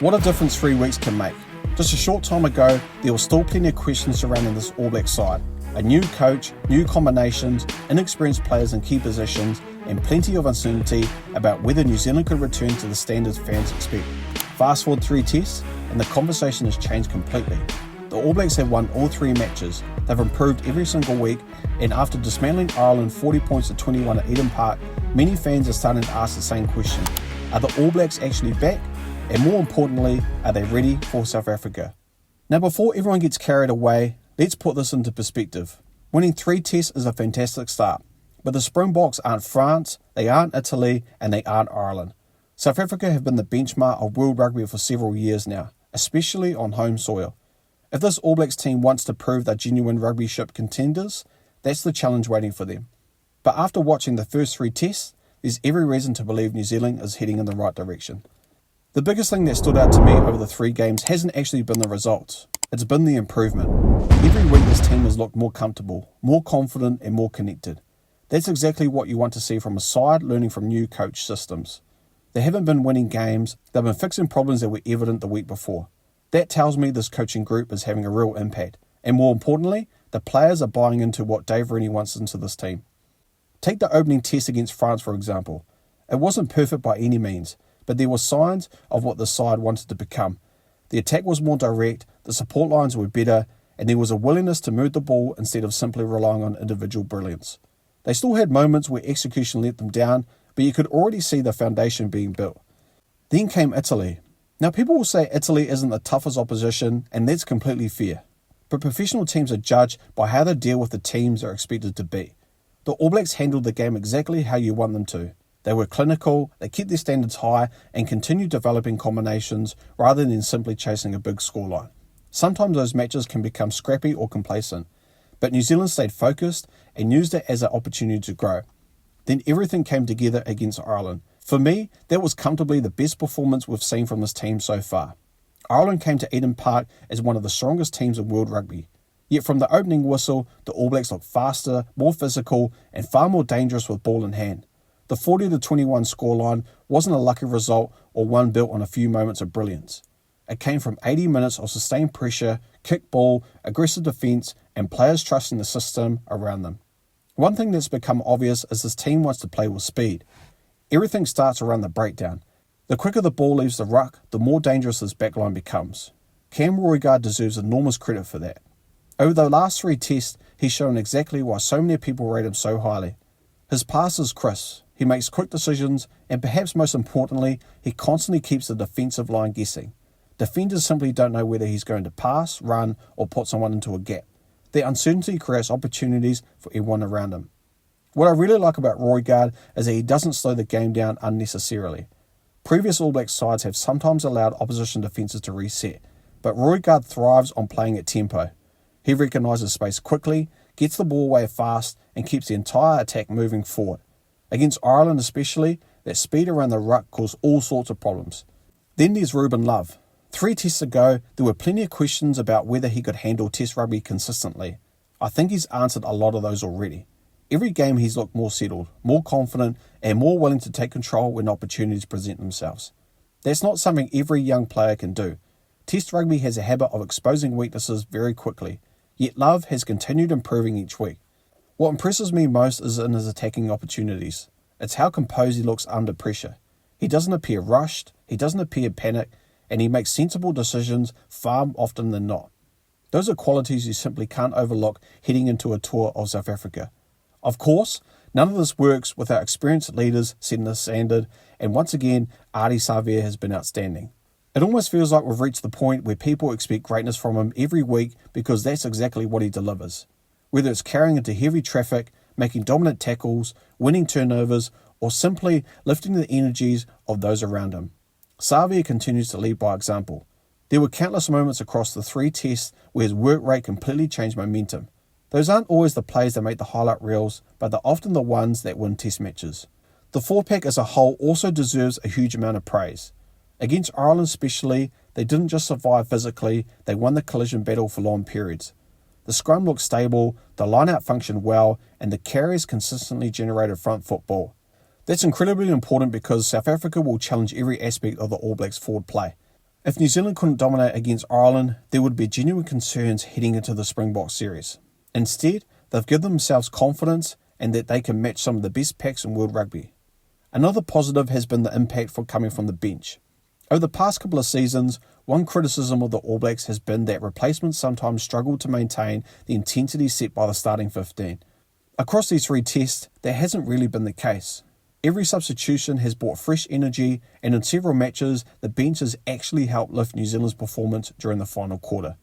What a difference 3 weeks can make. Just a short time ago, there were still plenty of questions surrounding this All Black side. A new coach, new combinations, inexperienced players in key positions, and plenty of uncertainty about whether New Zealand could return to the standards fans expect. Fast forward 3 tests, and the conversation has changed completely. The All Blacks have won all 3 matches, they've improved every single week, and after dismantling Ireland 40 points to 21 at Eden Park, many fans are starting to ask the same question. Are the All Blacks actually back? And more importantly, are they ready for South Africa? Now before everyone gets carried away, let's put this into perspective. Winning 3 tests is a fantastic start, but the Springboks aren't France, they aren't Italy, and they aren't Ireland. South Africa have been the benchmark of world rugby for several years now, especially on home soil. If this All Blacks team wants to prove they're genuine rugby ship contenders, that's the challenge waiting for them. But after watching the first 3 tests, there's every reason to believe New Zealand is heading in the right direction. The biggest thing that stood out to me over the 3 games hasn't actually been the results. It's been the improvement. Every week this team has looked more comfortable, more confident and more connected. That's exactly what you want to see from a side learning from new coach systems. They haven't been winning games, they've been fixing problems that were evident the week before. That tells me this coaching group is having a real impact. And more importantly, the players are buying into what Dave Rennie wants into this team. Take the opening test against France for example. It wasn't perfect by any means, but there were signs of what the side wanted to become. The attack was more direct, the support lines were better, and there was a willingness to move the ball instead of simply relying on individual brilliance. They still had moments where execution let them down, but you could already see the foundation being built. Then came Italy. Now people will say Italy isn't the toughest opposition, and that's completely fair. But professional teams are judged by how they deal with the teams they're expected to beat. The All Blacks handled the game exactly how you want them to. They were clinical, they kept their standards high and continued developing combinations rather than simply chasing a big scoreline. Sometimes those matches can become scrappy or complacent, but New Zealand stayed focused and used it as an opportunity to grow. Then everything came together against Ireland. For me, that was comfortably the best performance we've seen from this team so far. Ireland came to Eden Park as one of the strongest teams in world rugby. Yet from the opening whistle, the All Blacks looked faster, more physical and far more dangerous with ball in hand. The 40-21 scoreline wasn't a lucky result or one built on a few moments of brilliance. It came from 80 minutes of sustained pressure, kick ball, aggressive defence, and players trusting the system around them. One thing that's become obvious is this team wants to play with speed. Everything starts around the breakdown. The quicker the ball leaves the ruck, the more dangerous this backline becomes. Cam Roigard deserves enormous credit for that. Over the last 3 tests, he's shown exactly why so many people rate him so highly. His pass is crisp. He makes quick decisions, and perhaps most importantly, he constantly keeps the defensive line guessing. Defenders simply don't know whether he's going to pass, run, or put someone into a gap. The uncertainty creates opportunities for everyone around him. What I really like about Roigard is that he doesn't slow the game down unnecessarily. Previous All Black sides have sometimes allowed opposition defences to reset, but Roigard thrives on playing at tempo. He recognises space quickly, gets the ball away fast, and keeps the entire attack moving forward. Against Ireland especially, that speed around the ruck caused all sorts of problems. Then there's Ruben Love. 3 tests ago, there were plenty of questions about whether he could handle test rugby consistently. I think he's answered a lot of those already. Every game he's looked more settled, more confident, and more willing to take control when opportunities present themselves. That's not something every young player can do. Test rugby has a habit of exposing weaknesses very quickly, yet Love has continued improving each week. What impresses me most is in his attacking opportunities. It's how composed he looks under pressure. He doesn't appear rushed, he doesn't appear panicked, and he makes sensible decisions far often than not. Those are qualities you simply can't overlook heading into a tour of South Africa. Of course, none of this works without experienced leaders setting the standard, and once again, Ardie Savea has been outstanding. It almost feels like we've reached the point where people expect greatness from him every week because that's exactly what he delivers. Whether it's carrying into heavy traffic, making dominant tackles, winning turnovers, or simply lifting the energies of those around him. Savea continues to lead by example. There were countless moments across the 3 tests where his work rate completely changed momentum. Those aren't always the plays that make the highlight reels, but they're often the ones that win test matches. The 4-pack as a whole also deserves a huge amount of praise. Against Ireland especially, they didn't just survive physically, they won the collision battle for long periods. The scrum looked stable, the line-out functioned well, and the carriers consistently generated front football. That's incredibly important because South Africa will challenge every aspect of the All Blacks forward play. If New Zealand couldn't dominate against Ireland, there would be genuine concerns heading into the Springboks series. Instead, they've given themselves confidence and that they can match some of the best packs in world rugby. Another positive has been the impact coming from the bench. Over the past couple of seasons, one criticism of the All Blacks has been that replacements sometimes struggle to maintain the intensity set by the starting 15. Across these 3 tests, that hasn't really been the case. Every substitution has brought fresh energy, and in several matches, the bench has actually helped lift New Zealand's performance during the final quarter.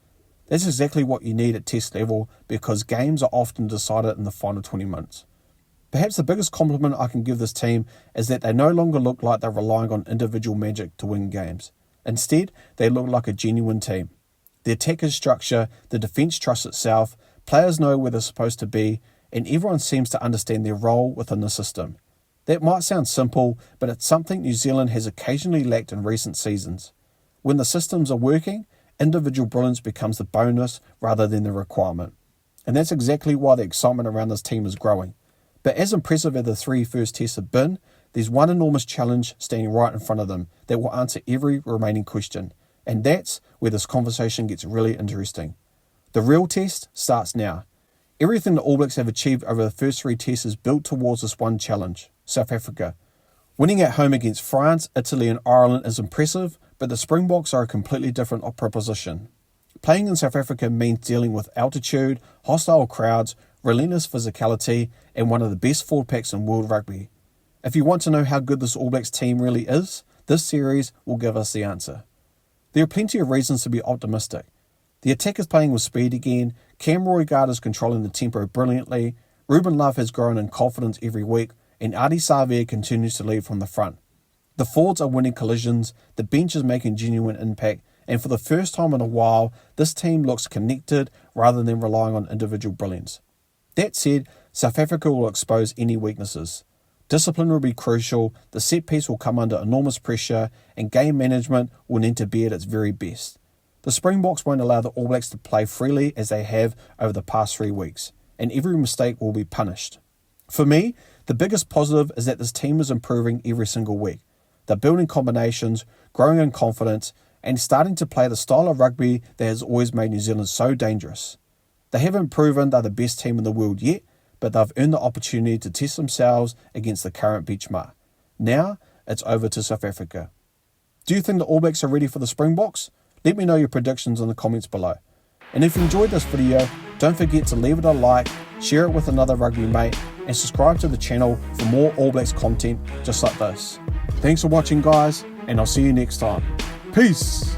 That's exactly what you need at test level because games are often decided in the final 20 minutes. Perhaps the biggest compliment I can give this team is that they no longer look like they're relying on individual magic to win games. Instead, they look like a genuine team. The attack is structure, the defence trusts itself, players know where they're supposed to be, and everyone seems to understand their role within the system. That might sound simple, but it's something New Zealand has occasionally lacked in recent seasons. When the systems are working, individual brilliance becomes the bonus rather than the requirement. And that's exactly why the excitement around this team is growing. But as impressive as the 3 first tests have been, there's one enormous challenge standing right in front of them that will answer every remaining question. And that's where this conversation gets really interesting. The real test starts now. Everything the All Blacks have achieved over the first 3 tests is built towards this one challenge, South Africa. Winning at home against France, Italy and Ireland is impressive, but the Springboks are a completely different proposition. Playing in South Africa means dealing with altitude, hostile crowds, relentless physicality, and one of the best forward packs in world rugby. If you want to know how good this All Blacks team really is, this series will give us the answer. There are plenty of reasons to be optimistic. The attack is playing with speed again, Cam Roigard is controlling the tempo brilliantly, Ruben Love has grown in confidence every week, and Ardie Savea continues to lead from the front. The forwards are winning collisions, the bench is making genuine impact, and for the first time in a while, this team looks connected rather than relying on individual brilliance. That said, South Africa will expose any weaknesses. Discipline will be crucial, the set piece will come under enormous pressure, and game management will need to be at its very best. The Springboks won't allow the All Blacks to play freely as they have over the past 3 weeks, and every mistake will be punished. For me, the biggest positive is that this team is improving every single week. They're building combinations, growing in confidence, and starting to play the style of rugby that has always made New Zealand so dangerous. They haven't proven they're the best team in the world yet, but they've earned the opportunity to test themselves against the current benchmark. Now, it's over to South Africa. Do you think the All Blacks are ready for the Springboks? Let me know your predictions in the comments below. And if you enjoyed this video, don't forget to leave it a like, share it with another rugby mate, and subscribe to the channel for more All Blacks content just like this. Thanks for watching guys, and I'll see you next time. Peace!